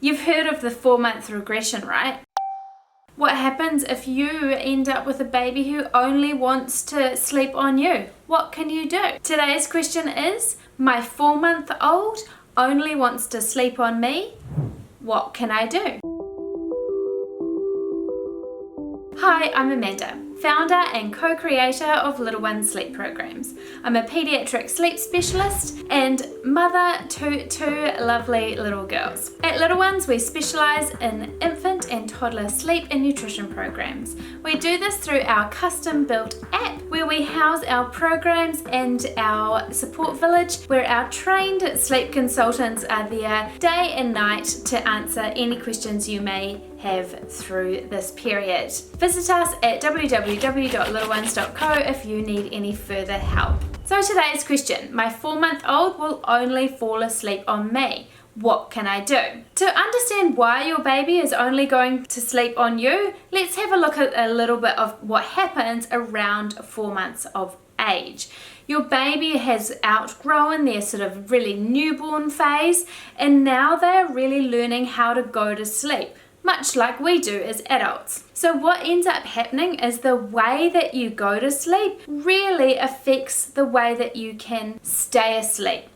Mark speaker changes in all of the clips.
Speaker 1: You've heard of the 4-month regression, right? What happens if you end up with a baby who only wants to sleep on you? What can you do? Today's question is, my 4-month-old only wants to sleep on me. What can I do? Hi, I'm Amanda, founder and co-creator of Little One Sleep Programs. I'm a pediatric sleep specialist and mother to 2 lovely little girls. At Little Ones, we specialize in infant and toddler sleep and nutrition programs. We do this through our custom-built app where we house our programs and our support village where our trained sleep consultants are there day and night to answer any questions you may have through this period. Visit us at www.little1s.co if you need any further help. So today's question, my 4-month-old will only fall asleep on me. What can I do? To understand why your baby is only going to sleep on you, let's have a look at a little bit of what happens around 4 months of age. Your baby has outgrown their sort of really newborn phase and now they're really learning how to go to sleep, much like we do as adults. So what ends up happening is the way that you go to sleep really affects the way that you can stay asleep.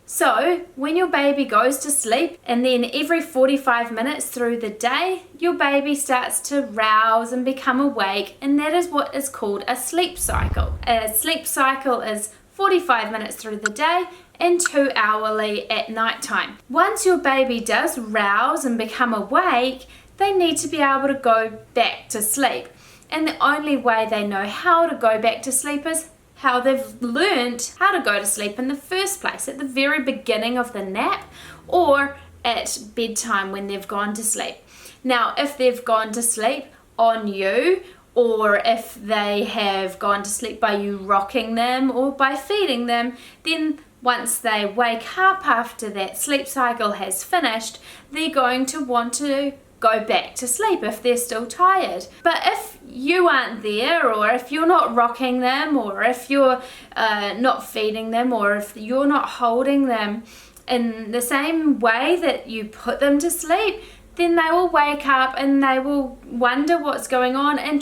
Speaker 1: So when your baby goes to sleep and then every 45 minutes through the day, your baby starts to rouse and become awake, and that is what is called a sleep cycle. A sleep cycle is 45 minutes through the day and 2 hourly at night time. Once your baby does rouse and become awake, they need to be able to go back to sleep. And the only way they know how to go back to sleep is how they've learned how to go to sleep in the first place, at the very beginning of the nap or at bedtime when they've gone to sleep. Now, if they've gone to sleep on you, or if they have gone to sleep by you rocking them or by feeding them, then once they wake up after that sleep cycle has finished, they're going to want to go back to sleep if they're still tired. But if you aren't there, or if you're not rocking them, or if you're not feeding them, or if you're not holding them in the same way that you put them to sleep, then they will wake up and they will wonder what's going on and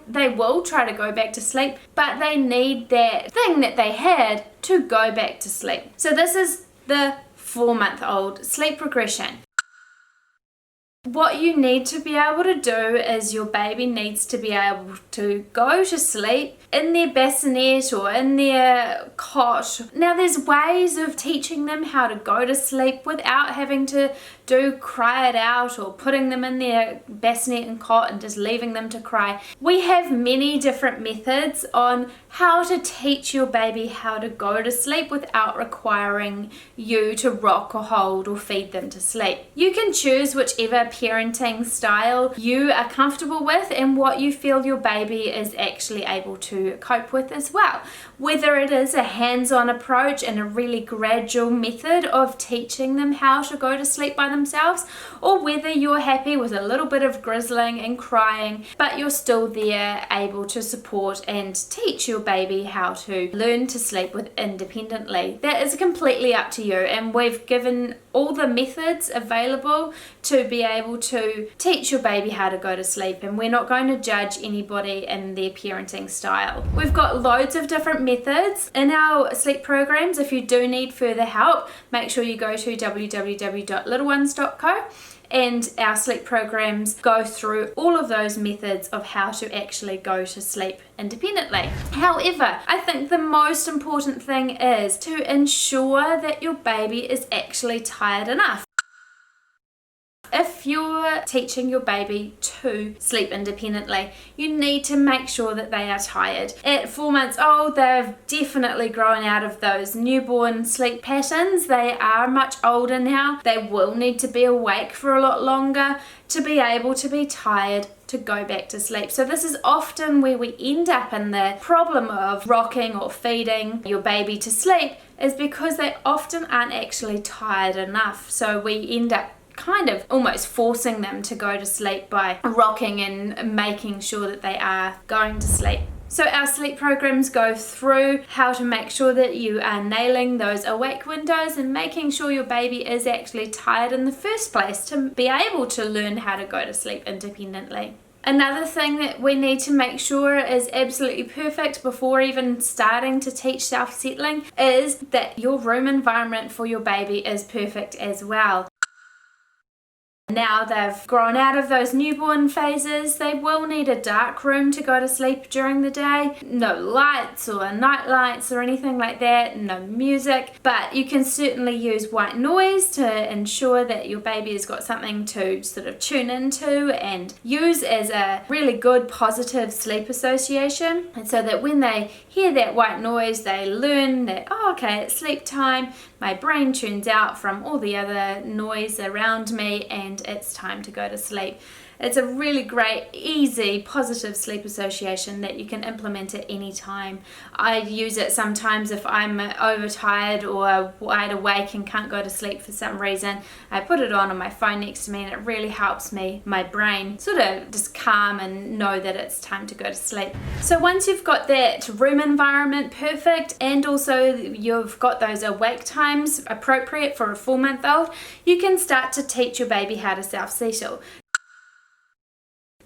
Speaker 1: they will try to go back to sleep, but they need that thing that they had to go back to sleep. So this is the 4-month-old sleep regression. What you need to be able to do is your baby needs to be able to go to sleep in their bassinet or in their cot. Now there's ways of teaching them how to go to sleep without having to do cry it out or putting them in their bassinet and cot and just leaving them to cry. We have many different methods on how to teach your baby how to go to sleep without requiring you to rock or hold or feed them to sleep. You can choose whichever parenting style you are comfortable with and what you feel your baby is actually able to cope with as well. Whether it is a hands-on approach and a really gradual method of teaching them how to go to sleep by themselves, or whether you're happy with a little bit of grizzling and crying, but you're still there able to support and teach your baby how to learn to sleep independently. That is completely up to you, and we've given all the methods available to be able to teach your baby how to go to sleep, and we're not going to judge anybody in their parenting style. We've got loads of different methods in our sleep programs. If you do need further help, make sure you go to www.little1s.co, and our sleep programs go through all of those methods of how to actually go to sleep independently. However, I think the most important thing is to ensure that your baby is actually tired enough. If you're teaching your baby to sleep independently, you need to make sure that they are tired. At 4 months old, they've definitely grown out of those newborn sleep patterns. They are much older now. They will need to be awake for a lot longer to be able to be tired to go back to sleep. So this is often where we end up in the problem of rocking or feeding your baby to sleep, is because they often aren't actually tired enough. So we end up kind of almost forcing them to go to sleep by rocking and making sure that they are going to sleep. So our sleep programs go through how to make sure that you are nailing those awake windows and making sure your baby is actually tired in the first place to be able to learn how to go to sleep independently. Another thing that we need to make sure is absolutely perfect before even starting to teach self-settling is that your room environment for your baby is perfect as well. Now they've grown out of those newborn phases, they will need a dark room to go to sleep during the day. No lights or night lights or anything like that, no music, but you can certainly use white noise to ensure that your baby has got something to sort of tune into and use as a really good positive sleep association. And so that when they hear that white noise, they learn that, oh, okay, it's sleep time, my brain tunes out from all the other noise around me and it's time to go to sleep. It's a really great, easy, positive sleep association that you can implement at any time. I use it sometimes if I'm overtired or wide awake and can't go to sleep for some reason. I put it on my phone next to me and it really helps my brain sort of just calm and know that it's time to go to sleep. So once you've got that room environment perfect and also you've got those awake times appropriate for a 4-month-old, you can start to teach your baby how to self-settle.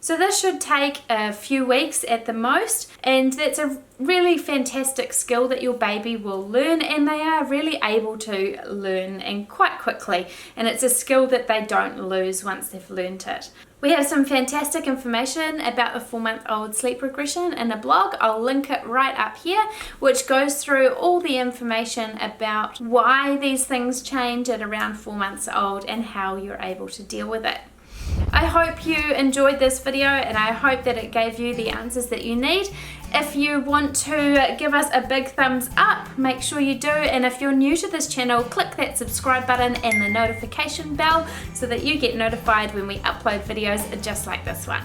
Speaker 1: So this should take a few weeks at the most, and that's a really fantastic skill that your baby will learn, and they are really able to learn and quite quickly, and it's a skill that they don't lose once they've learned it. We have some fantastic information about the 4-month-old sleep regression in a blog. I'll link it right up here, which goes through all the information about why these things change at around 4 months old and how you're able to deal with it. I hope you enjoyed this video and I hope that it gave you the answers that you need. If you want to give us a big thumbs up, make sure you do, and if you're new to this channel, click that subscribe button and the notification bell so that you get notified when we upload videos just like this one.